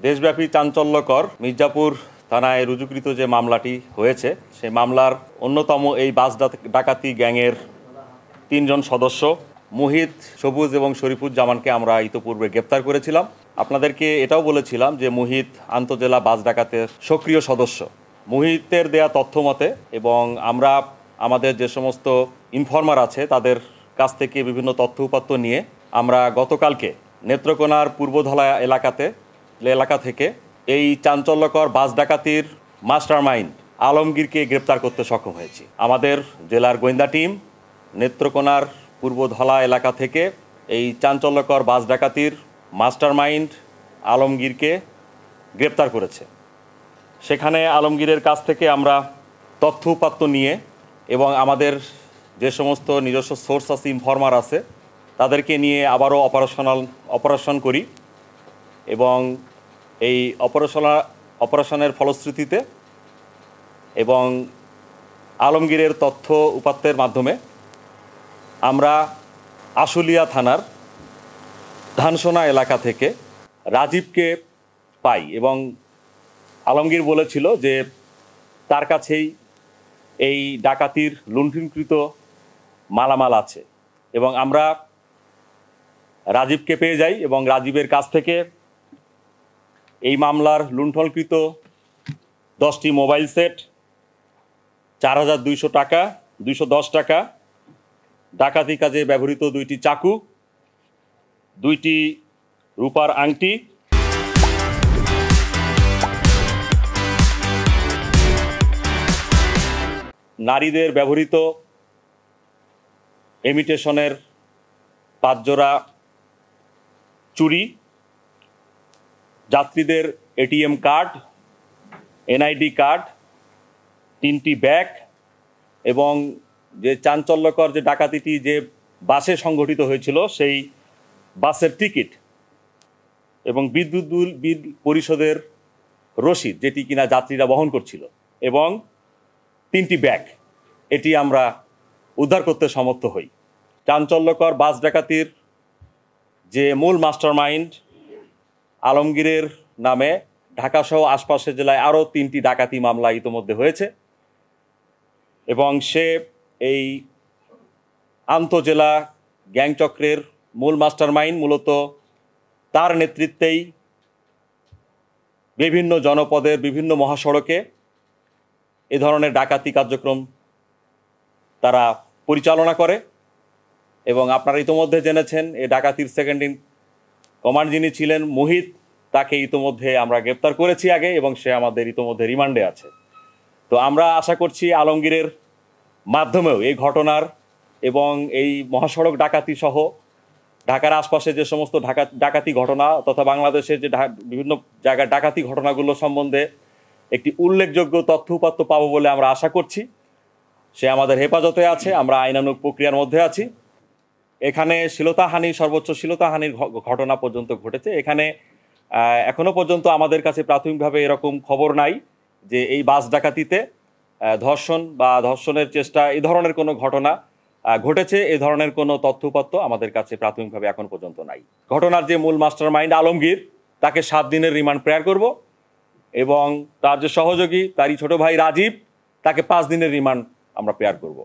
দেশব্যাপী চাঞ্চল্যকর মির্জাপুর থানায় রুজুকৃত যে মামলাটি হয়েছে সেই মামলার অন্যতম এই বাস ডাকাতি গ্যাংয়ের 3 জন সদস্য মুহিত, সবুজ এবং শরীফুজ্জামানকে আমরা ইতোপূর্বে গ্রেপ্তার করেছিলাম। আপনাদেরকে এটাও বলেছিলাম যে মুহিত আন্তজেলা বাস ডাকাতের সক্রিয় সদস্য। মুহিতের দেয়া তথ্য মতে এবং আমরা আমাদের যে সমস্ত ইনফরমার আছে তাদের কাছ থেকে বিভিন্ন তথ্য উপাত্ত নিয়ে আমরা গতকালকে নেত্রকোনার পূর্বধলা এলাকা থেকে এই চাঞ্চল্যকর বাস ডাকাতির মাস্টারমাইন্ড আলমগীরকে গ্রেপ্তার করতে সক্ষম হয়েছি। আমাদের জেলার গোয়েন্দা টিম নেত্রকোনার পূর্বধলা এলাকা থেকে এই চাঞ্চল্যকর বাস ডাকাতির মাস্টারমাইন্ড আলমগীরকে গ্রেপ্তার করেছে। সেখানে আলমগীরের কাছ থেকে আমরা তথ্য উপাত্ত নিয়ে এবং আমাদের যে সমস্ত নিজস্ব সোর্স আছে, ইনফরমার আছে, তাদেরকে নিয়ে আবারও অপারেশন করি এবং এই অপারেশনের ফলশ্রুতিতে এবং আলমগীরের তথ্য উপাত্তের মাধ্যমে আমরা আশুলিয়া থানার ধানসোনা এলাকা থেকে রাজীবকে পাই এবং আলমগীর বলেছিল যে তার কাছেই এই ডাকাতির লুণ্ঠনকৃত মালামাল আছে এবং আমরা রাজীবকে পেয়ে যাই এবং রাজীবের কাছ থেকে এই মামলার লুণ্ঠনকৃত 10টি মোবাইল সেট, 4,200 টাকা, 210 টাকা, ডাকাতি কাজে ব্যবহৃত 2টি চাকু, 2টি রূপার আংটি, নারীদের ব্যবহৃত ইমিটেশনের 5 জোড়া চুড়ি, যাত্রীদের এটিএম কার্ড, এনআইডি কার্ড, 3টি ব্যাগ এবং যে চাঞ্চল্যকর যে ডাকাতিটি যে বাসে সংঘটিত হয়েছিল সেই বাসের টিকিট এবং বিদ্যুৎ বিল পরিশোধের রসিদ যেটি কিনা যাত্রীরা বহন করছিল এবং 3টি ব্যাগ, এটি আমরা উদ্ধার করতে সমর্থ হই। চাঞ্চল্যকর বাস ডাকাতির যে মূল মাস্টারমাইন্ড আলমগীরের নামে ঢাকাসহ আশপাশের জেলায় আরও 3টি ডাকাতি মামলা ইতোমধ্যে হয়েছে এবং সে এই আন্তজেলা গ্যাংচক্রের মূল মাস্টারমাইন্ড মূলত তার নেতৃত্বেই বিভিন্ন জনপদের বিভিন্ন মহাসড়কে এ ধরনের ডাকাতি কার্যক্রম তারা পরিচালনা করে এবং আপনারা ইতোমধ্যে জেনেছেন এই ডাকাতির সেকেন্ড ইন কমান্ড যিনি ছিলেন মুহিত, তাকে ইতোমধ্যে আমরা গ্রেপ্তার করেছি আগে এবং সে আমাদের ইতোমধ্যে রিমান্ডে আছে। তো আমরা আশা করছি আলমগীরের মাধ্যমেও এই ঘটনার এবং এই মহাসড়ক ডাকাতি সহ ঢাকার আশপাশে যে সমস্ত ডাকাতি ঘটনা তথা বাংলাদেশের যে বিভিন্ন জায়গার ডাকাতি ঘটনাগুলো সম্বন্ধে একটি উল্লেখযোগ্য তথ্য উপাত্ত পাবো বলে আমরা আশা করছি। সে আমাদের হেফাজতে আছে, আমরা আইনানুগ প্রক্রিয়ার মধ্যে আছি। এখানে সর্বোচ্চ শ্লীলতাহানির ঘটনা পর্যন্ত ঘটেছে। এখানে এখনো পর্যন্ত আমাদের কাছে প্রাথমিকভাবে এরকম খবর নাই যে এই বাস ডাকাতিতে ধর্ষণ বা ধর্ষণের চেষ্টা এই ধরনের কোনো ঘটনা ঘটেছে। এই ধরনের কোনো তথ্য উপাত্ত আমাদের কাছে প্রাথমিকভাবে এখন পর্যন্ত নাই। ঘটনার যে মূল মাস্টারমাইন্ড আলমগীর, তাকে 7 দিনের রিমান্ড প্রেয়ার করব এবং তার যে সহযোগী তারই ছোট ভাই রাজীব, তাকে 5 দিনের রিমান্ড আমরা প্রেয়ার করব।